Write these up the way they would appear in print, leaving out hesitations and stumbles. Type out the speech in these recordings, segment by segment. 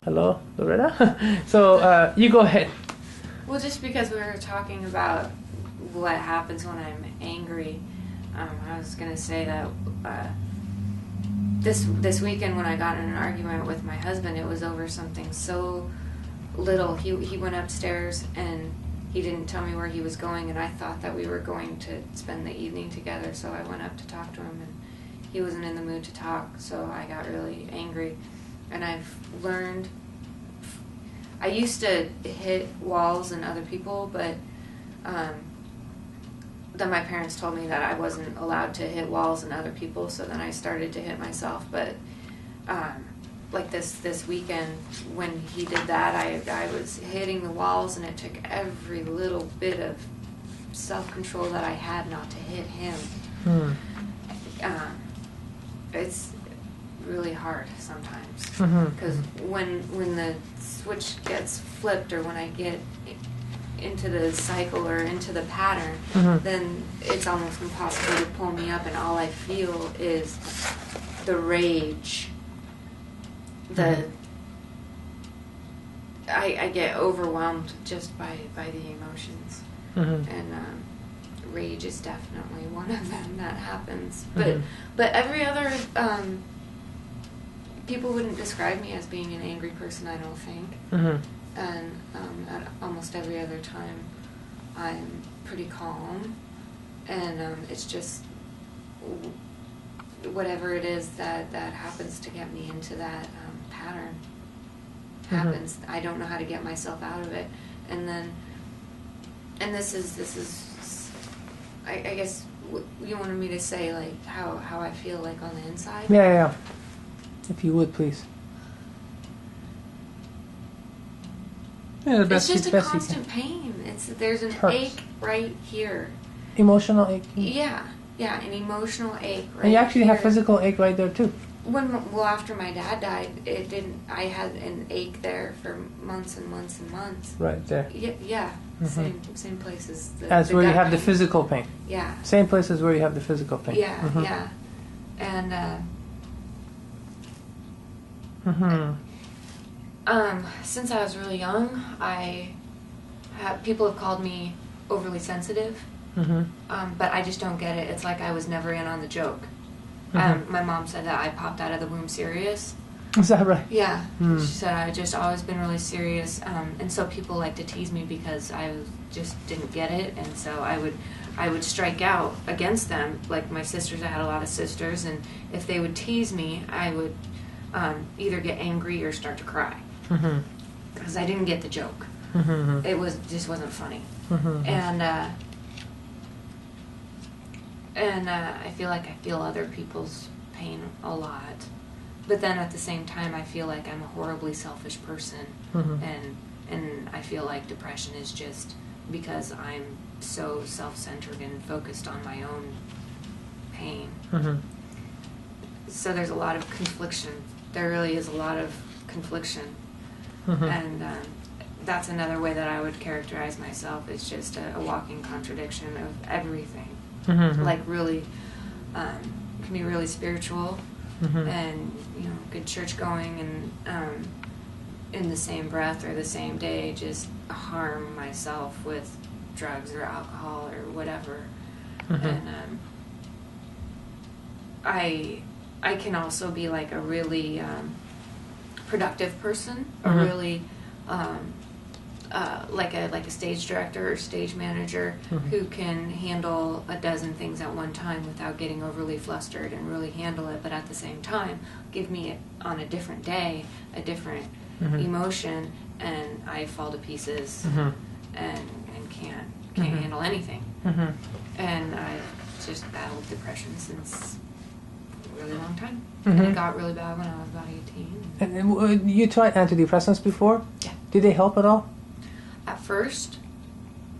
Hello, Loretta. So you go ahead. Well, just because we were talking about what happens when I'm angry, I was going to say that this weekend when I got in an argument with my husband, it was over something so little. He went upstairs and he didn't tell me where he was going, and I thought that we were going to spend the evening together, so I went up to talk to him, and he wasn't in the mood to talk, so I got really angry. And I've learned, I used to hit walls and other people, but then my parents told me that I wasn't allowed to hit walls and other people, so then I started to hit myself. But like this weekend when he did that, I was hitting the walls, and it took every little bit of self-control that I had not to hit him. It's really hard sometimes, because when the switch gets flipped, or when I get into the cycle or into the pattern, then it's almost impossible to pull me up, and all I feel is the rage. I get overwhelmed just by the emotions, and rage is definitely one of them that happens. But every other people wouldn't describe me as being an angry person, I don't think. And at almost every other time, I'm pretty calm, and it's just whatever it is that happens to get me into that pattern happens. I don't know how to get myself out of it, and this is I guess you wanted me to say, like, how I feel like on the inside. Yeah. If you would, please. Yeah, it's just a constant pain. There's an ache right here. Emotional ache. Yeah, an emotional ache right. And you actually here. have physical ache right there too. After my dad died, it didn't. I had an ache there for months and months and months. Right there. Yeah. Same place as the. That's the where you gut have pain. the physical pain. Yeah. Same place as where you have the physical pain. Yeah. And. Since I was really young, people have called me overly sensitive, but I just don't get it. It's like I was never in on the joke. My mom said that I popped out of the womb serious. Is that right? Yeah. She said I just always been really serious, and so people like to tease me because I just didn't get it, and so I would strike out against them. Like my sisters, I had a lot of sisters, and if they would tease me, I would either get angry or start to cry. Because I didn't get the joke. It just wasn't funny. And I feel like I feel other people's pain a lot, but then at the same time I feel like I'm a horribly selfish person, and I feel like depression is just because I'm so self-centered and focused on my own pain. So there's a lot of confliction. There really is a lot of confliction. And that's another way that I would characterize myself. It's just a walking contradiction of everything. Like really, can be really spiritual, and good church going, and in the same breath or the same day, just harm myself with drugs or alcohol or whatever. And I can also be like a really productive person, a really like a stage director or stage manager who can handle a dozen things at one time without getting overly flustered and really handle it, but at the same time give me on a different day a different emotion, and I fall to pieces and can't handle anything. And I've just battled depression since a really long time. And it got really bad when I was about 18. And you tried antidepressants before? Yeah. Did they help at all? At first,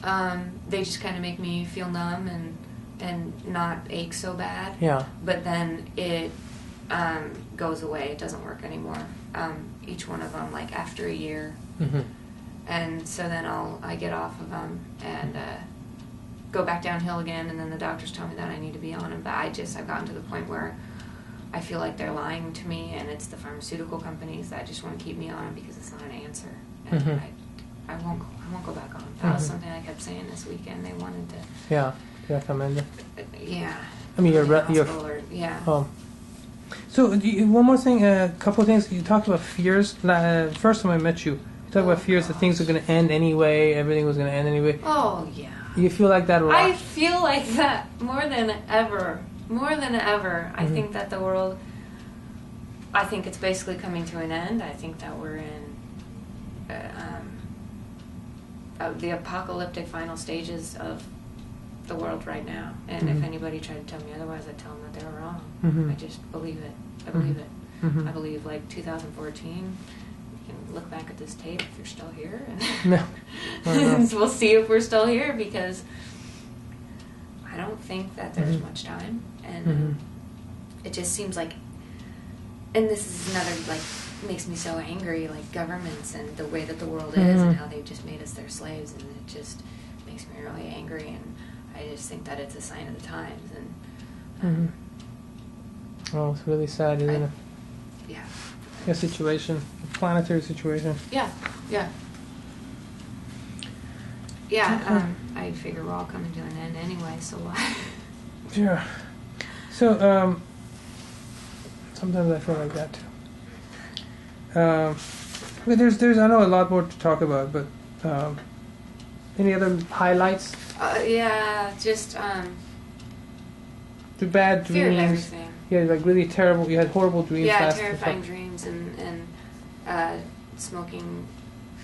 they just kind of make me feel numb and not ache so bad. Yeah. But then it goes away. It doesn't work anymore. Each one of them, like after a year. And so then I get off of them and go back downhill again, and then the doctors tell me that I need to be on them. But I've gotten to the point where I feel like they're lying to me, and it's the pharmaceutical companies that just want to keep me on because it's not an answer. And I won't go back on. That was something I kept saying this weekend. They wanted to. Yeah, recommend it. Yeah. I mean, you're yeah. Oh. So one more thing, a couple of things. You talked about fears. First time I met you talked about fears that things are going to end anyway. Everything was going to end anyway. Oh yeah. You feel like that a lot? I feel like that more than ever. More than ever. I think that the world. I think it's basically coming to an end. I think that we're in the apocalyptic final stages of the world right now. And if anybody tried to tell me otherwise, I'd tell them that they were wrong. I just believe it. I believe it. I believe, like 2014, you can look back at this tape if you're still here, and and we'll see if we're still here, because I don't think that there's much time, and it just seems like, and this is another, like, makes me so angry, like governments and the way that the world is and how they've just made us their slaves, and it just makes me really angry, and I just think that it's a sign of the times, and oh, it's really sad, isn't it? Yeah. A situation, a planetary situation. Yeah, yeah. Yeah, I figure we're all coming to an end anyway, so why? Yeah. So, sometimes I feel like that too. But there's I know a lot more to talk about, but any other highlights? Yeah, just The bad fear of dreams. everything. You had like really terrible. You had horrible dreams. Yeah, last terrifying dreams, and smoking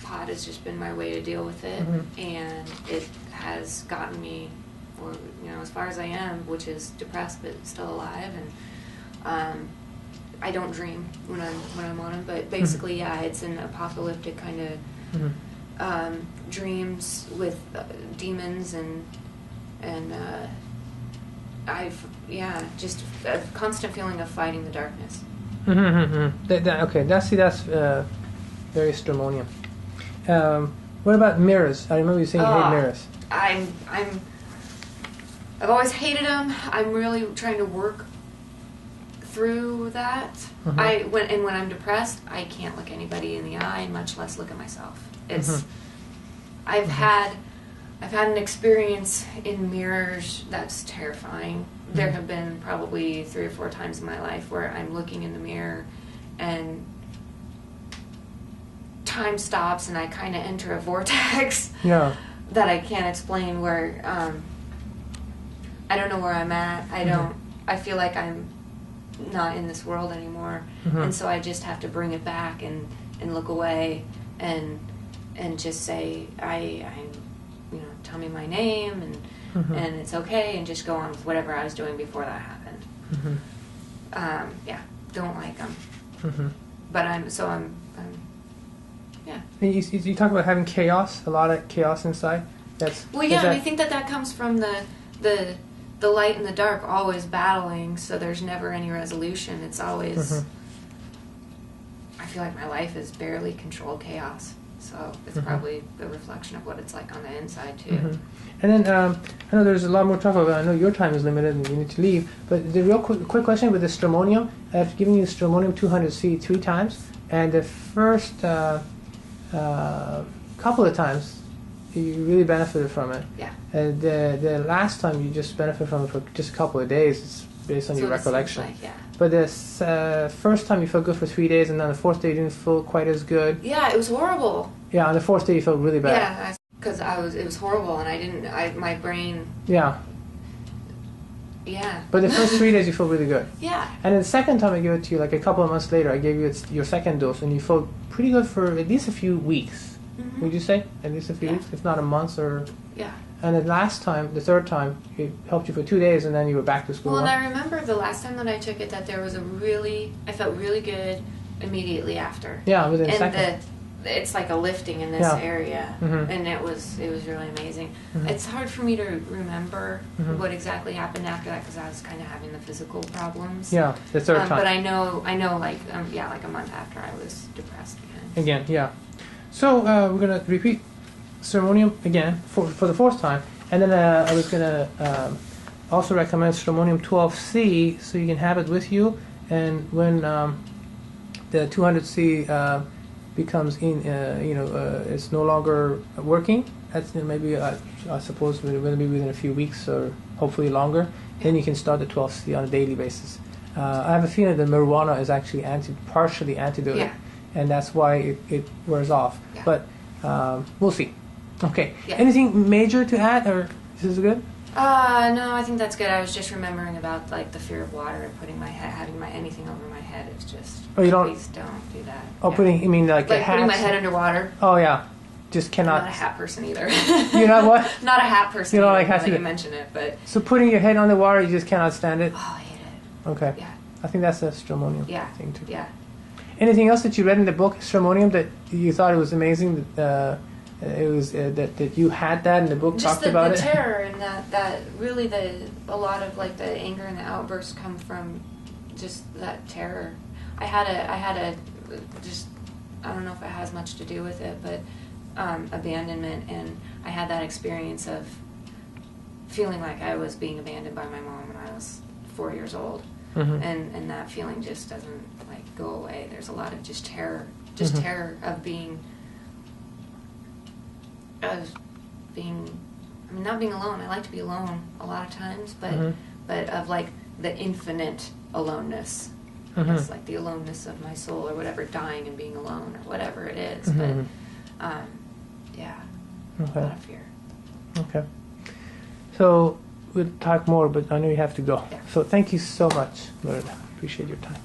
pot has just been my way to deal with it, and it has gotten me, or as far as I am, which is depressed but still alive, and I don't dream when I'm on them, but basically, yeah, it's an apocalyptic kind of dreams with demons and just a constant feeling of fighting the darkness. Okay, that's very stromonium. What about mirrors? I remember you saying you hate mirrors. I've always hated them. I'm really trying to work through that. When I'm depressed, I can't look anybody in the eye, much less look at myself. It's I've had an experience in mirrors that's terrifying. There have been probably 3 or 4 times in my life where I'm looking in the mirror and time stops and I kind of enter a vortex that I can't explain, where I don't know where I'm at. I feel like I'm not in this world anymore, and so I just have to bring it back and look away and just say I'm tell me my name and it's okay, and just go on with whatever I was doing before that happened. Don't like them, but I'm yeah. You talk about having chaos, a lot of chaos inside. I think that comes from the light and the dark always battling, so there's never any resolution. It's always I feel like my life is barely controlled chaos. So it's probably a reflection of what it's like on the inside, too. And then, I know there's a lot more to talk about. I know your time is limited and you need to leave. But the real quick question with the stromonium, I've given you stromonium 200C 3 times. And the first couple of times, you really benefited from it. Yeah. And the last time you just benefited from it for just a couple of days. It's based on your recollection. Like, yeah. But the first time you felt good for 3 days, and then the 4th day you didn't feel quite as good. Yeah, it was horrible. Yeah, on the 4th day you felt really bad. Yeah, because it was horrible, and my brain. Yeah. Yeah. But the first 3 days you felt really good. Yeah. And then the second time I gave it to you, like a couple of months later, I gave you your second dose, and you felt pretty good for at least a few weeks. Would you say? At least a few weeks, if not a month or. Yeah. And the last time, the third time, it helped you for 2 days, and then you were back to school. Well, and I remember the last time that I took it, that there was I felt really good immediately after. Yeah, within a second. It's like a lifting in this area, and it was really amazing. It's hard for me to remember what exactly happened after that, because I was kind of having the physical problems. Yeah, the third time. But I know, like like a month after, I was depressed again. Again, yeah. So we're gonna repeat stromonium again for the 4th time, and then I was gonna also recommend stromonium 12C, so you can have it with you, And when the 200C becomes it's no longer working, that's maybe I suppose maybe within a few weeks or hopefully longer, then you can start the 12C on a daily basis. I have a feeling that marijuana is actually partially antidoted, and that's why it wears off. Yeah. But we'll see. Okay. Yeah. Anything major to add, or is this good? No, I think that's good. I was just remembering about like the fear of water and putting having anything over my head. It's just please don't do that. Oh, putting you mean like putting my head underwater? Oh yeah, just cannot. I'm not a hat person either. You're not what? Not a hat person. You don't like hats. You mention it, but so putting your head underwater, you just cannot stand it. Oh, I hate it. Okay. Yeah. I think that's a stromonium thing too. Yeah. Anything else that you read in the book Stromonium that you thought it was amazing that it was that you had that and the book talked about it? Just the terror and that really a lot of like the anger and the outbursts come from just that terror. I had a just I don't know if it has much to do with it, but abandonment, and I had that experience of feeling like I was being abandoned by my mom when I was 4 years old. Mm-hmm. And that feeling just doesn't like go away. There's a lot of just terror, terror of being, I mean, not being alone. I like to be alone a lot of times, but of like the infinite aloneness. Mm-hmm. It's like the aloneness of my soul or whatever, dying and being alone or whatever it is. Mm-hmm. But a lot of fear. Okay. So we'll talk more, but I know you have to go. Yeah. So thank you so much, Loretta. Appreciate your time.